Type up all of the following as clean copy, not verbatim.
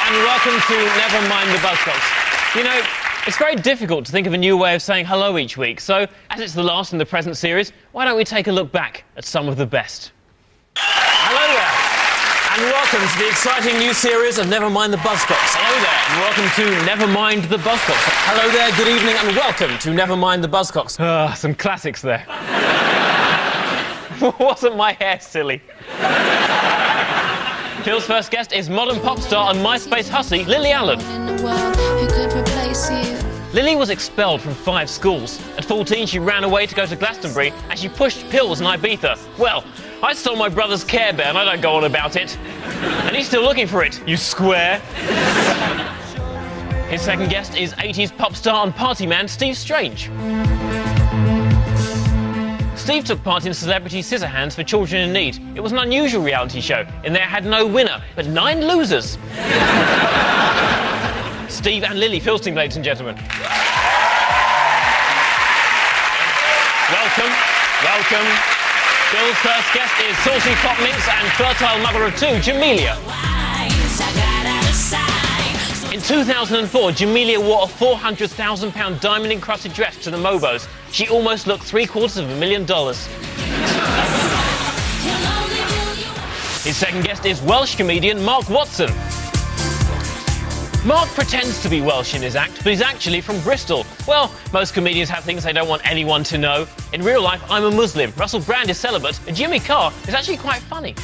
and welcome to Never Mind the Buzzcocks. You know, it's very difficult to think of a new way of saying hello each week, so as it's the last in the present series, why don't we take a look back at some of the best? Hello there, and welcome to the exciting new series of Never Mind the Buzzcocks. Hello there, and welcome to Never Mind the Buzzcocks. Hello there, good evening, and welcome to Never Mind the Buzzcocks. Some classics there. Wasn't my hair silly? Phil's first guest is modern pop star and MySpace hussy, Lily Allen. Lily was expelled from 5 schools. At 14, she ran away to go to Glastonbury and she pushed pills in Ibiza. Well, I stole my brother's Care Bear and I don't go on about it. And he's still looking for it, you square. His second guest is 80s pop star and party man, Steve Strange. Steve took part in Celebrity Scissorhands for Children in Need. It was an unusual reality show, in there it had no winner, but 9 losers. Steve and Lily Philstein, ladies and gentlemen. Welcome, welcome. Phil's first guest is saucy pop minx and fertile mother of 2, Jamelia. In 2004, Jamelia wore a £400,000 diamond-encrusted dress to the Mobos. She almost looked $750,000. His second guest is Welsh comedian Mark Watson. Mark pretends to be Welsh in his act, but he's actually from Bristol. Well, most comedians have things they don't want anyone to know. In real life, I'm a Muslim, Russell Brand is celibate, and Jimmy Carr is actually quite funny.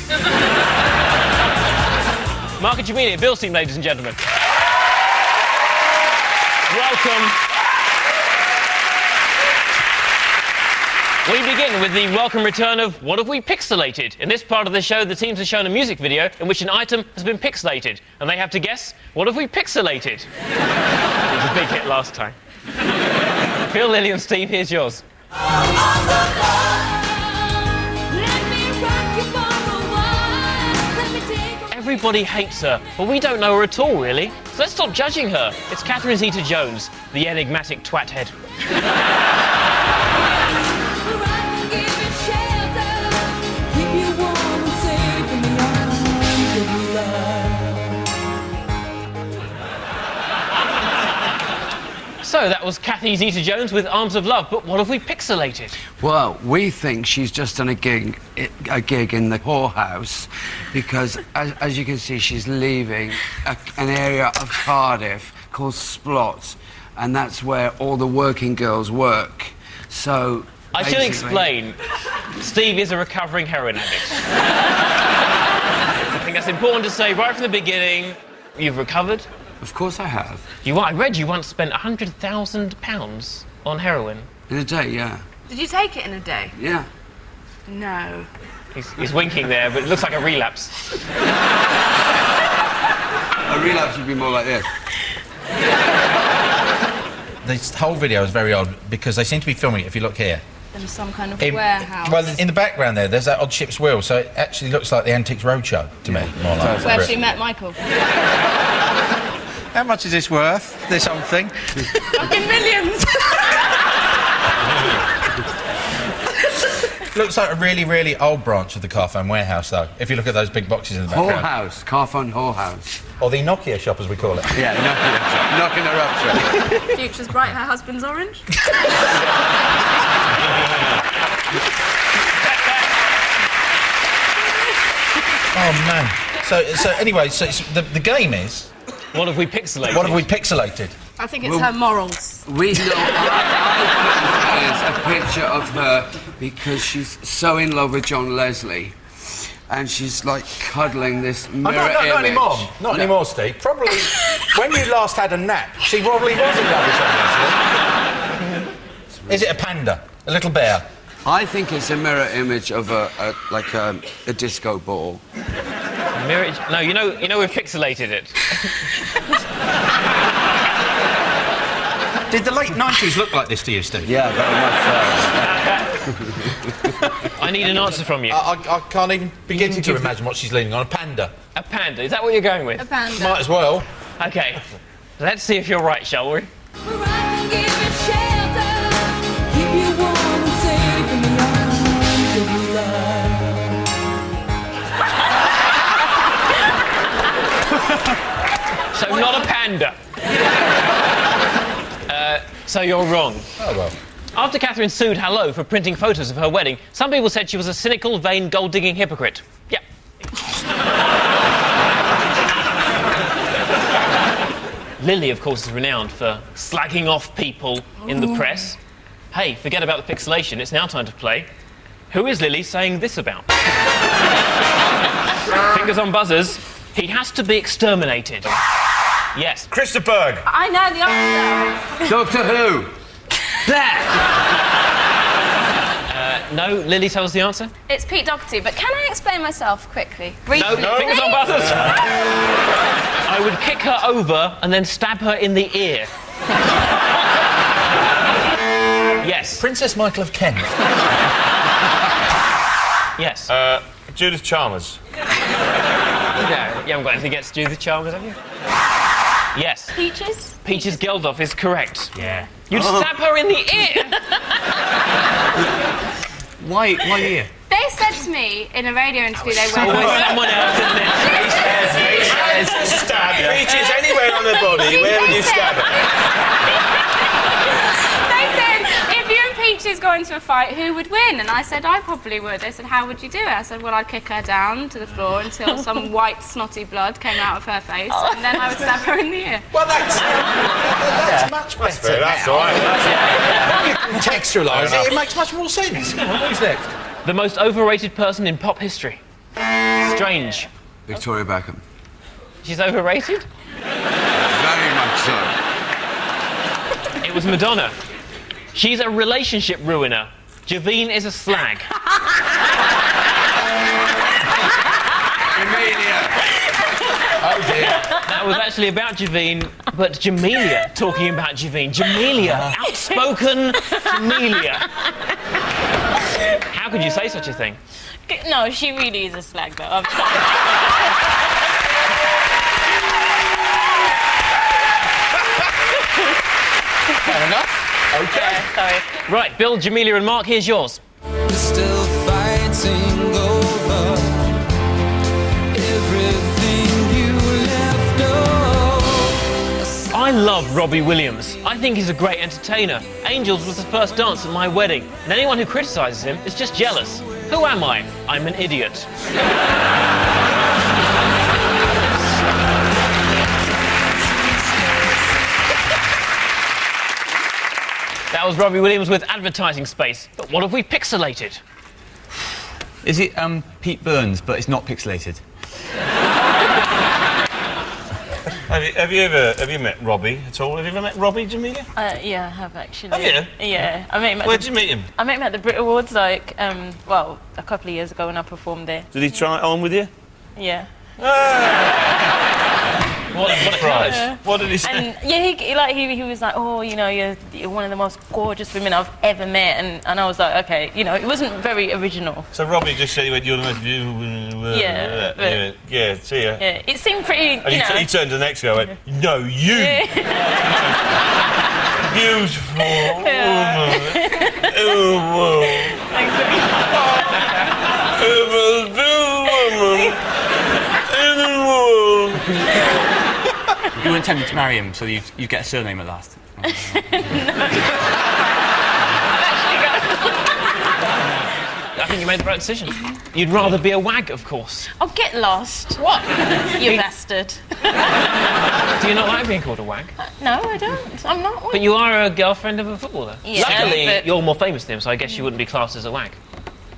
Mark and Jamelia Philstein, ladies and gentlemen. Welcome. We begin with the welcome return of What Have We Pixelated? In this part of the show, the teams are shown a music video in which an item has been pixelated, and they have to guess, what have we pixelated? It was a big hit last time. Phil, Lily and Steve, here's yours. Everybody hates her, but we don't know her at all, really. So let's stop judging her. It's Catherine Zeta-Jones, the enigmatic twat head. So that was Cathy Zeta-Jones with Arms of Love, but what have we pixelated? Well, we think she's just done a gig in the whorehouse because, as you can see, she's leaving an area of Cardiff called Splot, and that's where all the working girls work. So I should explain, Steve is a recovering heroin addict. I think that's important to say right from the beginning. You've recovered? Of course I have. I read you once spent £100,000 on heroin. In a day, yeah. Did you take it in a day? Yeah. No. He's winking there, but it looks like a relapse. A relapse would be more like this. This whole video is very odd because they seem to be filming it, if you look here. In some kind of warehouse. Well, in the background there's that odd ship's wheel, so it actually looks like the Antiques Roadshow to me. More like. Where she met Michael. How much is this worth, this old thing? Fucking millions! Looks like a really, really old branch of the Carphone warehouse, though, if you look at those big boxes in the background. Whorehouse, Carphone whorehouse. Or the Nokia shop, as we call it. Yeah, Nokia shop. Knocking her up, right? Future's bright, her husband's orange. Oh, man. So anyway, the game is... What have we pixelated? What have we pixelated? I think it's her morals. We know. I think it's a picture of her because she's so in love with John Leslie, and she's like cuddling this mirror image. Not anymore. Not anymore, Steve. Probably when you last had a nap, she probably was in love with John Leslie. Is it a panda? A little bear? I think it's a mirror image of a disco ball. Mirror? No, you know we've pixelated it. Did the late 90s look like this to you, Steve? Yeah, very much so. I need an answer from you. I can't even begin to imagine what she's leaning on. A panda. A panda? Is that what you're going with? A panda. Might as well. OK. Let's see if you're right, shall we? I'm not a panda. So you're wrong. Oh, well. After Catherine sued Hello for printing photos of her wedding, some people said she was a cynical, vain, gold-digging hypocrite. Yeah. Lily, of course, is renowned for slagging off people in the press. Hey, forget about the pixelation. It's now time to play. Who is Lily saying this about? Fingers on buzzers. He has to be exterminated. Yes. Christopher Berg. I know the answer. Doctor Who. No, Lily tells the answer. It's Pete Doherty, but can I explain myself quickly? No, Briefly. fingers on buzzers. I would kick her over and then stab her in the ear. Yes. Princess Michael of Kent. Yes. Judith Chalmers. No, you haven't got anything against Judith Chalmers, have you? Yes. Peaches? Peaches Geldof is correct. Yeah. You'd stab her in the ear. Why ear? They said to me in a radio interview they went... Someone else, isn't it? Stab Peaches anywhere on her body. Where would you stab her? They said, if you and Peaches go into a fight, who would win? And I said, I probably would. They said, how would you do it? I said, well, I'd kick her down to the floor until some white, snotty blood came out of her face, and then I would stab her in the ear. Well, that's much better. That's all right. When you contextualise it, it makes much more sense. Who's next? The most overrated person in pop history. Strange. Victoria Beckham. She's overrated? Very much so. It was Madonna. She's a relationship ruiner. Javine is a slag. Amelia. Oh, dear. That was actually about Javine, but Jamelia talking about Javine. Jamelia, outspoken Jamelia. How could you say such a thing? No, she really is a slag, though. I've Fair enough. OK. sorry. Right, Bill, Jamelia and Mark, here's yours. We're still fighting over everything you left over. I love Robbie Williams. I think he's a great entertainer. Angels was the first dance at my wedding, and anyone who criticises him is just jealous. Who am I? I'm an idiot. That was Robbie Williams with Advertising Space. But what have we pixelated? Is it Pete Burns, but it's not pixelated? Have you met Robbie at all? Have you ever met Robbie, Jamelia? Yeah, I have actually. Have you? Yeah. I met him at Where did you meet him? I met him at the Brit Awards, like, well, a couple of years ago when I performed there. Did he try it on with you? Yeah. What a surprise. Yeah. What did he say? And yeah, he was like, oh, you know, you're one of the most gorgeous women I've ever met, and I was like, okay, you know, it wasn't very original. So Robbie just said he went, you're the most beautiful. Yeah, but- He went, yeah, see ya. Yeah, it seemed pretty, And he turned to the next guy and went, no, you! Beautiful woman in the world. The most beautiful woman in the world. You were intending to marry him, so you get a surname at last. I think you made the right decision. You'd rather be a wag, of course. Oh, get lost. What? You bastard. Do you not like being called a wag? No, I don't. I'm not one. But you are a girlfriend of a footballer. Yeah, Luckily, but- you're more famous than him, so I guess you wouldn't be classed as a wag.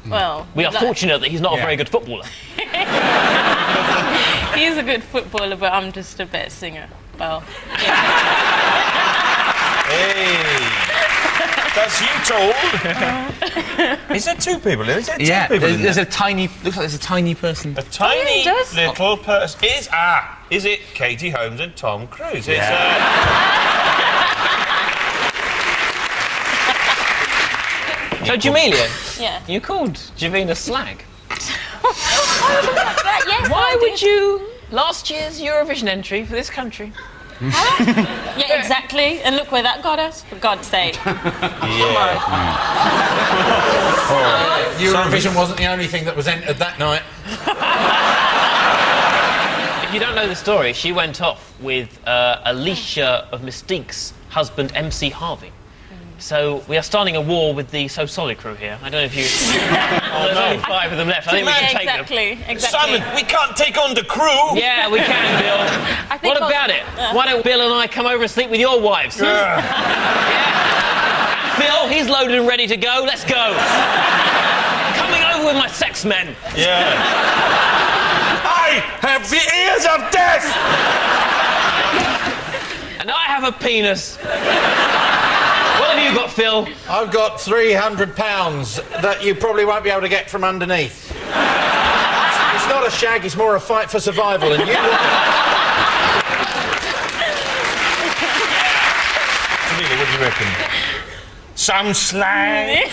Well, We are like- fortunate that he's not a Yeah. very good footballer. He's a good footballer, but I'm just a better singer. Well, Hey! That's you told. Is there two people in it? Is there two Yeah, people in there's there? a tiny... Looks like there's a tiny person. A tiny it does. little person. Is it Katie Holmes and Tom Cruise? It's, So, Jamelia, yeah. you called Javina slag. Yes, Why would you... Last year's Eurovision entry for this country. Yeah, exactly. And look where that got us, for God's sake. Eurovision wasn't the only thing that was entered that night. If you don't know the story, she went off with Alicia of Mystique's husband, MC Harvey. So we are starting a war with the So Solid crew here. I don't know if you... There's only 5 of them left. I think we can take them. Exactly. Simon, we can't take on the crew. Yeah, we can, Bill. What about it? Why don't Bill and I come over and sleep with your wives? Yeah. Phil, he's loaded and ready to go. Let's go. Coming over with my sex men. Yeah. I have the ears of death. And I have a penis. What have you got, Phil? I've got £300 that you probably won't be able to get from underneath. It's not a shag, it's more a fight for survival, and you want it. What do you reckon? Some slang.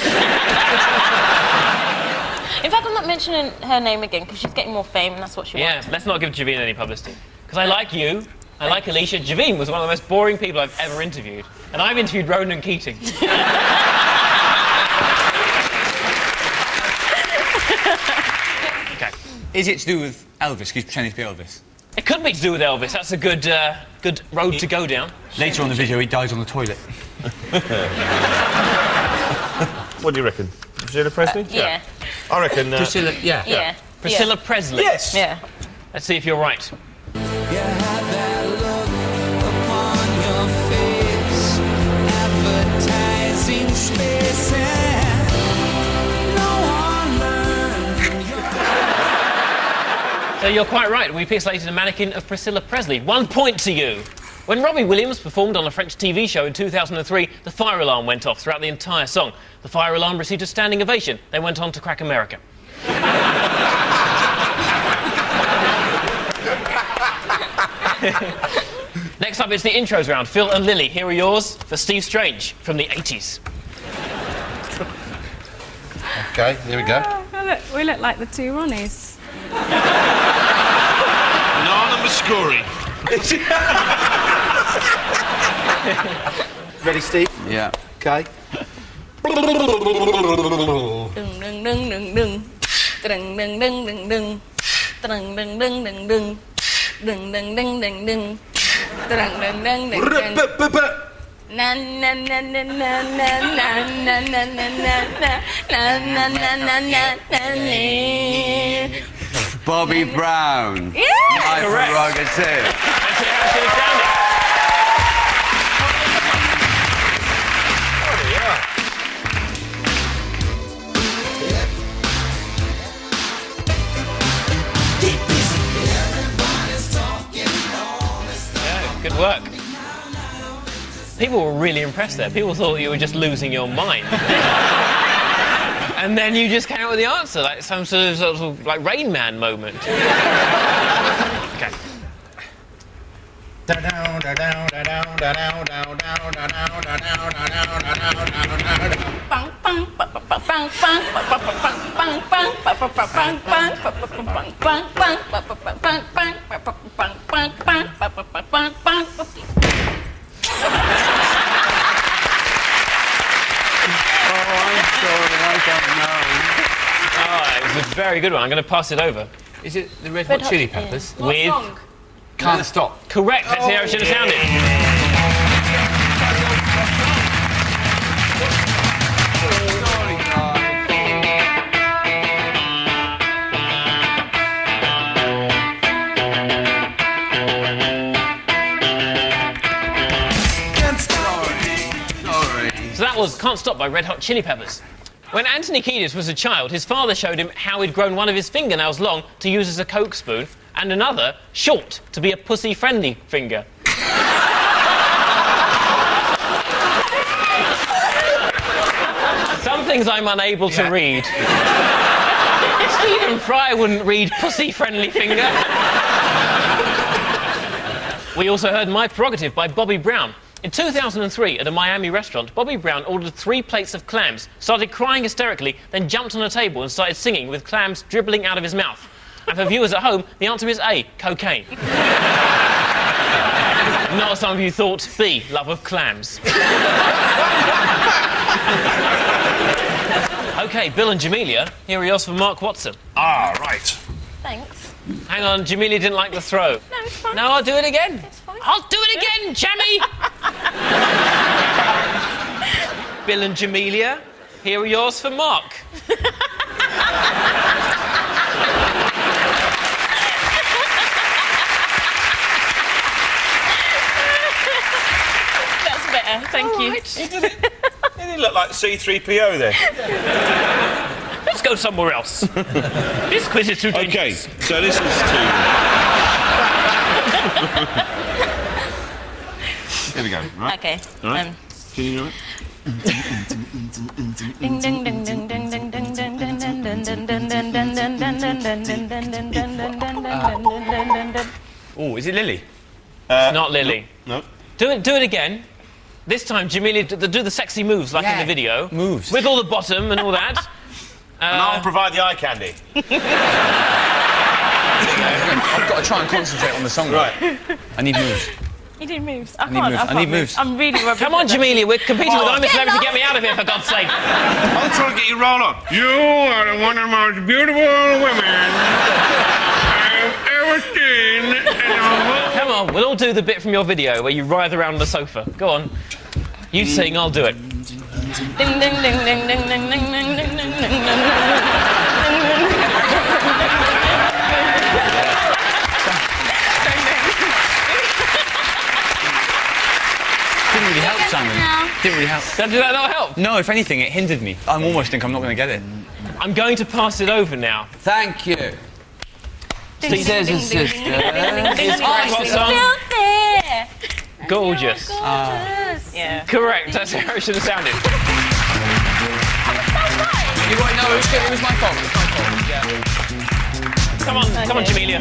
In fact, I'm not mentioning her name again because she's getting more fame and that's what she wants. Yeah, let's not give Javine any publicity. Because I like you. I like Alicia. Javine was one of the most boring people I've ever interviewed. And I've interviewed Ronan Keating. Okay. Is it to do with Elvis? He's pretending to be Elvis. It could be to do with Elvis. That's a good, good road to go down. Later on in the video, he dies on the toilet. What do you reckon? Priscilla Presley? Yeah. I reckon... Priscilla, yeah. Yeah. Priscilla Presley. Yes. Yeah. Let's see if you're right. You had that look upon your face, advertising space, and no one learned. So you're quite right. We pixelated a mannequin of Priscilla Presley. 1 point to you. When Robbie Williams performed on a French TV show in 2003, the fire alarm went off throughout the entire song. The fire alarm received a standing ovation. They went on to crack America. Next up, it's the intros round. Phil and Lily, here are yours for Steve Strange from the 80s. OK, here we go. Oh, we look like the 2 Ronnies. Anonymous scoring. Ready, Steve? Yeah. OK. Ding ding ding ding ding. Ding ding ding ding ding. Ding ding ding ding ding. Ding ding ding ding ding. Ding ding ding ding ding. Na na na na na na na na na na na na na na. Bobby Brown. Yeah. My prerogative. Let's see how she found it. Good work. People were really impressed there. People thought you were just losing your mind. And then you just came out with the answer, like some sort of like Rain Man moment. Okay. It was a very good one. I'm going to pass it over. Is it the Red Hot Chili Peppers? What With song? Can't Stop. correct. Let's hear how it should have sounded. So that was Can't Stop by Red Hot Chili Peppers. When Anthony Kiedis was a child, his father showed him how he'd grown one of his fingernails long to use as a Coke spoon and another short to be a pussy-friendly finger. Some things I'm unable to read. Stephen Fry wouldn't read pussy-friendly finger. We also heard My Prerogative by Bobby Brown. In 2003, at a Miami restaurant, Bobby Brown ordered 3 plates of clams, started crying hysterically, then jumped on a table and started singing with clams dribbling out of his mouth. And for viewers at home, the answer is A, cocaine. Not as some of you thought. B, love of clams. OK, Bill and Jamelia, here are yours for Mark Watson. Ah, right. Thanks. Hang on, Jamelia didn't like the throw. No, it's fine. No, I'll do it again. It's fine. I'll do it again, Jamie! Bill and Jamelia, here are yours for Mark. That's better, thank you. He didn't look like C-3PO there. Let's go somewhere else. This quiz is too dangerous. Okay, so this is two. Here we go, right? Okay. All right. Can you do it? Ding ding ding ding ding ding ding ding ding ding ding ding ding ding ding ding. Oh, is it Lily? Not Lily. No. Do it again. This time, Jamelia, do the sexy moves like in the video. Moves. With all the bottom and all that. And I'll provide the eye candy. I've got to try and concentrate on the song. Right. I need moves. You need moves. I need can't. moves. I need moves. I'm really rubbish. Come on, at that. Jamelia, we're competing with I'm a Celebrity. Get me out of here, for God's sake. I'm trying to get you rolled up. You are one of the most beautiful women I've ever seen in a Come on, we'll all do the bit from your video where you writhe around the sofa. Go on. You sing, I'll do it. Ding ding ding ding ding ding ding ding ding ding ding Didn't really help, Simon. Didn't really help. Did that not help? No, if anything, it hindered me. I almost think I'm not going to get it. I'm going to pass it over now. Thank you. ding Scissors and sisters. It's what song? Still there. Gorgeous. Yeah. Correct, that's how it should have sounded. You won't know, it was my fault. It was my fault. Yeah. Come on, Jamelia.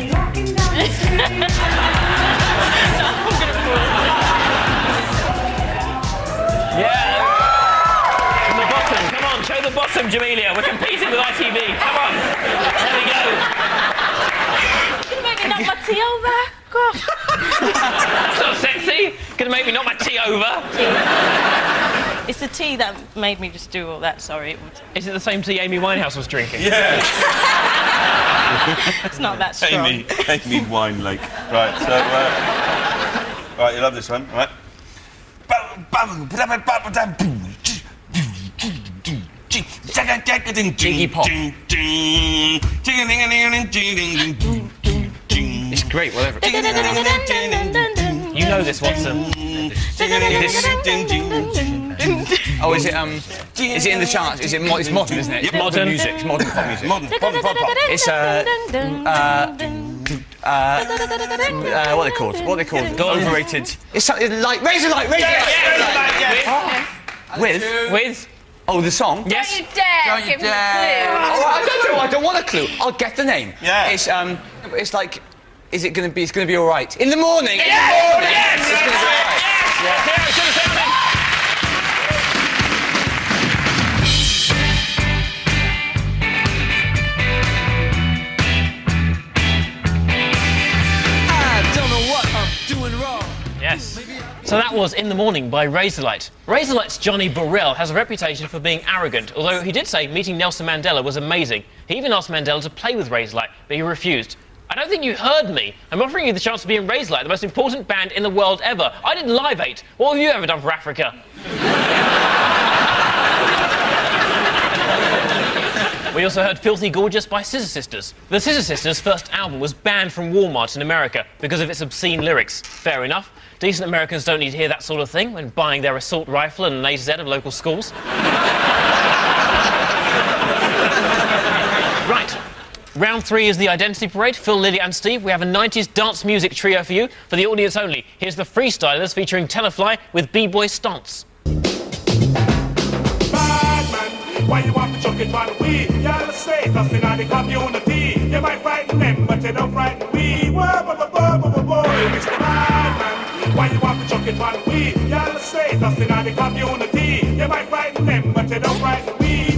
Yeah. From the bottom, come on, show the bottom, Jamelia. We're competing with ITV. Come on. There we go. Gonna make me knock my tea over. Gosh. That's not sexy. Gonna make me knock my tea over. It's the tea that made me just do all that. Sorry, Is it the same tea Amy Winehouse was drinking? Yeah. it's not that strong. Amy Wine Lake. Right, so, right, you love this one, right? Iggy Pop. It's great, whatever. You know this, Watson. Oh, is it in the charts? It's modern, isn't it? It's modern music. It's modern pop music. Modern pop. It's what are they called? What are they called? Overrated. It's something like Razorlight. With. Oh, the song. Yes. Don't you dare give me a clue. Oh, I don't want a clue. I'll get the name. Yeah. It's like. Is it going to be? It's going to be all right. In the morning. Yes! In the morning. Yes! It's going to be all right. Yes! There it should have sounded. Yes. So that was In the Morning by Razorlight. Razorlight's Johnny Burrell has a reputation for being arrogant, although he did say meeting Nelson Mandela was amazing. He even asked Mandela to play with Razorlight, but he refused. I don't think you heard me. I'm offering you the chance to be in Razorlight, the most important band in the world ever. I did Live 8. What have you ever done for Africa? We also heard Filthy Gorgeous by Scissor Sisters. The Scissor Sisters' first album was banned from Walmart in America because of its obscene lyrics. Fair enough. Decent Americans don't need to hear that sort of thing when buying their assault rifle and an AZ of local schools. Right. Round 3 is the Identity Parade. Phil, Lily and Steve, we have a 90s dance music trio for you, for the audience only. Here's the Freestylers featuring Tenafly with B-Boy Stance. Why you want to chuck it on we? Y'all say nothing on the community. You might frighten them, but you don't frighten we. Mr. Badman. Why you want to chuck it on we? Y'all say nothing on the community. You might frighten them, but you don't frighten we.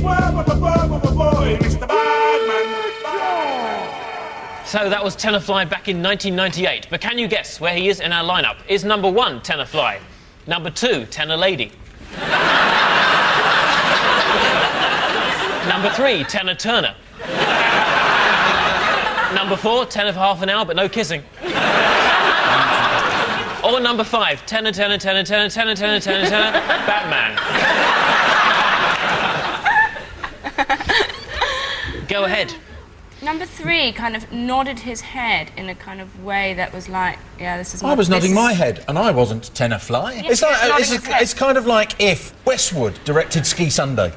Mr. Badman. So that was Tenafly back in 1998. But can you guess where he is in our lineup? Is number 1 Tenafly? Number 2 Tenor Lady? Number 3, Tenor Turner. Number 4, tenor for half an hour, but no kissing. Or number 5, tenor, tenor, tenor, tenor, tenor, tenor, tenor, tenor, Batman. Go ahead. Number 3 kind of nodded his head in a kind of way that was like, yeah, this is... I was nodding my head, and I wasn't tenor fly. Yeah, It's like nodding his head. it's kind of like if Westwood directed Ski Sunday.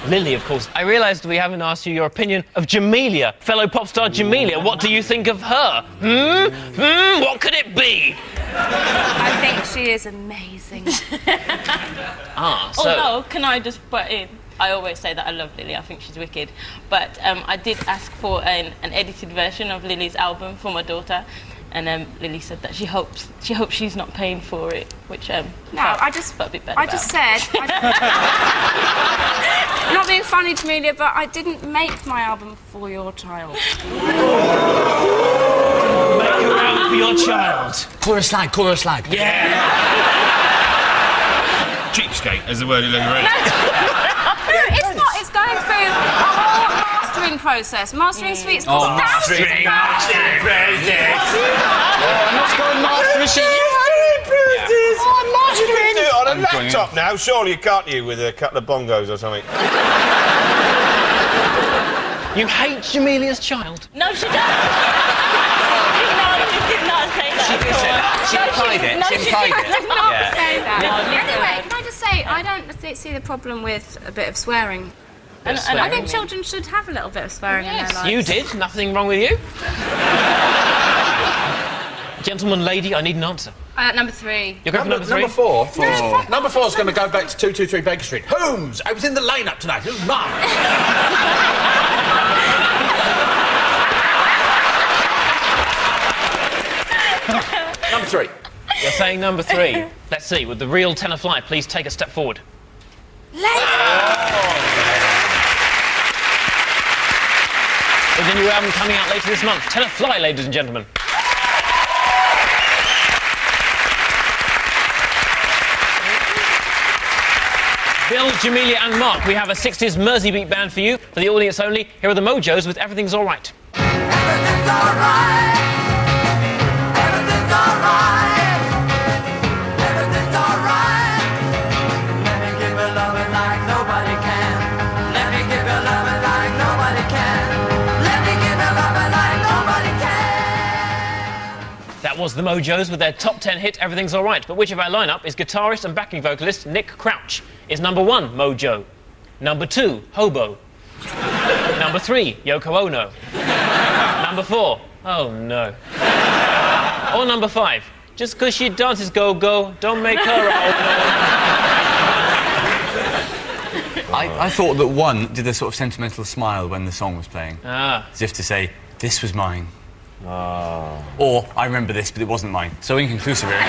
Lily, of course. I realised we haven't asked you your opinion of Jamelia, fellow pop star Jamelia. What do you think of her? What could it be? I think she is amazing. So... Although, can I just butt in? I always say that I love Lily, I think she's wicked. But I did ask for an edited version of Lily's album for my daughter. And Lily said that she hopes she's not paying for it, which No, I just felt a bit bad I about. just said... not being funny to Amelia, but I didn't make my album for your child. Make her out for your child. Call her a slag, call her a slag. Yeah. Cheapskate is the word you're looking for. No, it's not. It's going through a whole mastering process. Mastering suites cost thousands of pounds. Let's go and master machine. You can do it on a laptop now, surely, can't you, with a couple of bongos or something? You hate Jamelia's child? No, she doesn't. No, she did not say that. She did say that. She implied it. She implied it. I did not Yeah. say that. No, Anyway, can I just say, I don't see the problem with a bit of swearing. And I think children should have a little bit of swearing in their lives. You did. Nothing wrong with you. Gentleman, lady, I need an answer. Number 3. You're going for number 3? Number 4. Number 4's going to go back to 223 Baker Street. Holmes, I was in the line-up tonight. Who's mine? Number 3. You're saying number 3. Let's see. Would the real tenor fly please take a step forward? With the new album coming out later this month. Tenor fly, ladies and gentlemen. Bill, Jamelia and Mark, we have a 60s Mersey beat band for you. For the audience only, here are the Mojos with Everything's Alright. Everything's alright. Everything's alright. Everything's alright. Let me give you loving like nobody can. Let me give you loving like nobody can. Let me give you loving like nobody can. That was the Mojos with their top 10 hit Everything's Alright. But which of our lineup is guitarist and backing vocalist Nick Crouch? Is number 1 Mojo? Number 2 Hobo? Number 3 Yoko Ono? Number 4 oh no? Or number 5 just because she dances go-go, don't make her I thought that 1 did a sort of sentimental smile when the song was playing. As if to say, this was mine. Or, I remember this, but it wasn't mine. So inconclusive, really.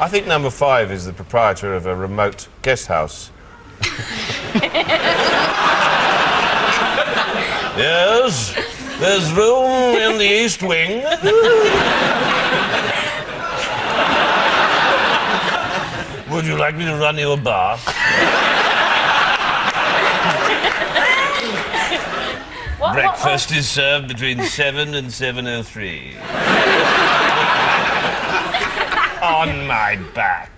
I think number 5 is the proprietor of a remote guest house. Yes, there's room in the East Wing. Would you like me to run you a bar? Breakfast is served between 7 and 7:03. On my back.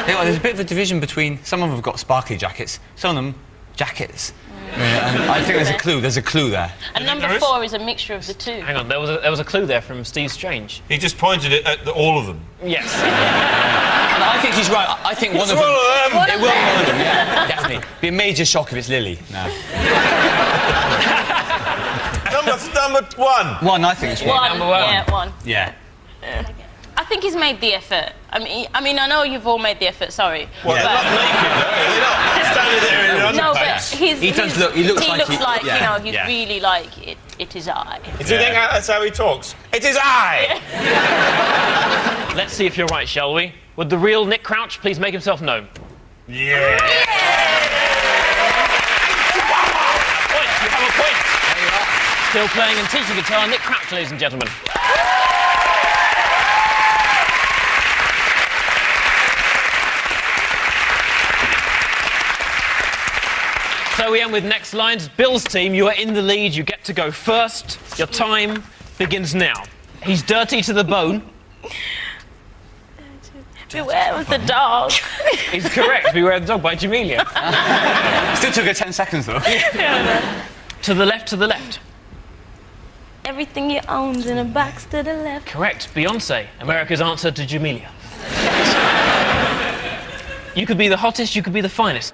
You know, there's a bit of a division between... Some of them have got sparkly jackets, some of them jackets. And I think there's a clue there. And number 4 is a mixture of the two. Hang on, there was a clue there from Steve Strange. He just pointed it at all of them. Yes. No, I think he's right. I think one of them... It will be one of them, yeah, definitely. Be a major shock if it's Lily. No. Number 1. 1, I think it's 1. Number 1. Yeah, 1. Yeah. I think he's made the effort. I mean, I know you've all made the effort. Sorry. Well, they're not naked, though. They're not standing there in No, but underpants. he looks like yeah, you know, he's really like it is I. Do you think that's how he talks? It is I! Let's see if you're right, shall we? Would the real Nick Crouch please make himself known? Yeah! Point, you have a point. There you are. Still playing and teaching guitar, Nick Crouch, ladies and gentlemen. So we end with next lines. Bill's team, you are in the lead. You get to go first. Your time begins now. He's dirty to the bone. Beware of the dog. He's correct. Beware of the dog by Jamelia. Still took her 10 seconds, though. To the left, to the left. Everything you own's in a box to the left. Correct. Beyonce, America's answer to Jamelia. You could be the hottest, you could be the finest.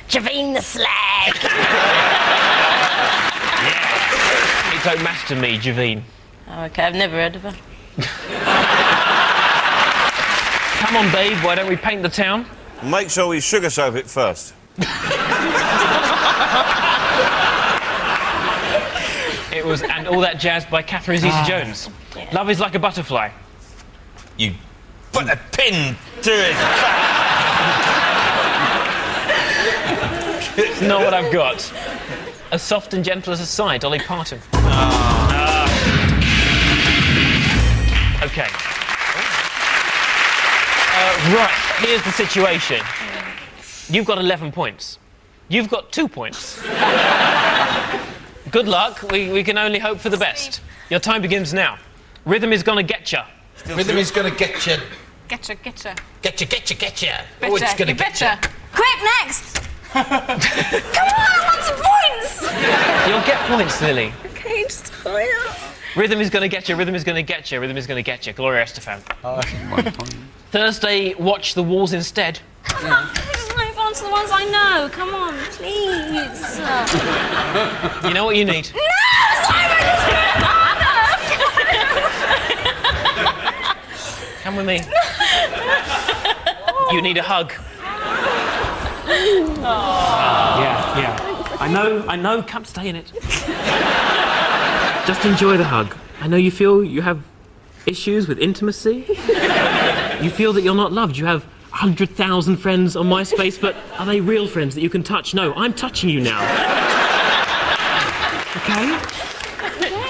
Javine the slag. It don't matter to me, Javine. Oh, okay, I've never heard of her. Come on, babe, why don't we paint the town? Make sure we sugar soap it first. It was And All That Jazz by Catherine Zeta-Jones. Yeah. Love is like a butterfly. You put a pin to it. It's not what I've got. As soft and gentle as a sigh, Dolly Parton. Okay. Right, here's the situation. You've got 11 points. You've got 2 points. Good luck. We can only hope for the best. Your time begins now. Rhythm is gonna get ya. Rhythm is going to get you. Getcha, getcha. Get you, get you, get you. Betcha, Oh, it's going to you get you. betcha. Quick, next! Come on, I want some points! You'll get points, Lily. Okay, just hurry up. Rhythm is gonna get ya, rhythm is gonna get ya, rhythm is gonna get ya. Gloria Estefan. 1 point. Thursday, watch the walls instead. Just move on to the ones I know. Come on, please. You know what you need? No, Simon, it's getting harder! Come with me. You need a hug. Yeah. I know, come stay in it. Just enjoy the hug. I know you feel you have issues with intimacy. You feel that you're not loved. You have 100,000 friends on MySpace, but are they real friends that you can touch? No, I'm touching you now.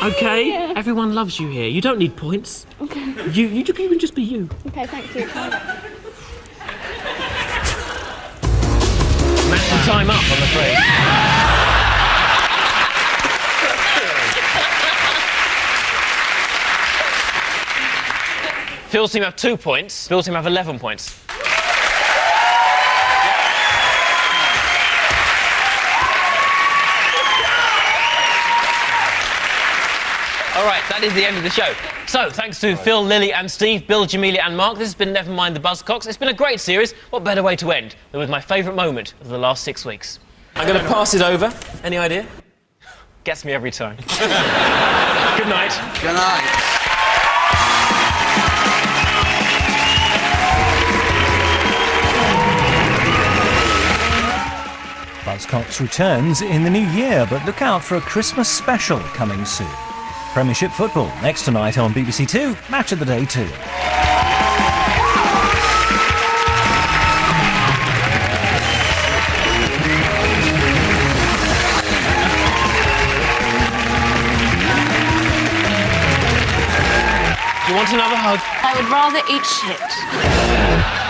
Okay? Everyone loves you here. You don't need points. Okay. You can just be you. Okay, thank you. Massive time up, I'm afraid. Phil's team have 2 points. Phil's team have 11 points. All right, that is the end of the show. So, thanks to Phil, Lily and Steve, Bill, Jamelia and Mark, this has been Never Mind the Buzzcocks. It's been a great series. What better way to end than with my favourite moment of the last 6 weeks? I'm going to pass it over. Any idea? Gets me every time. Good night. Good night. Buzzcocks returns in the new year, but look out for a Christmas special coming soon. Premiership football next tonight on BBC Two, Match of the Day 2. Do you want another hug? I would rather eat shit.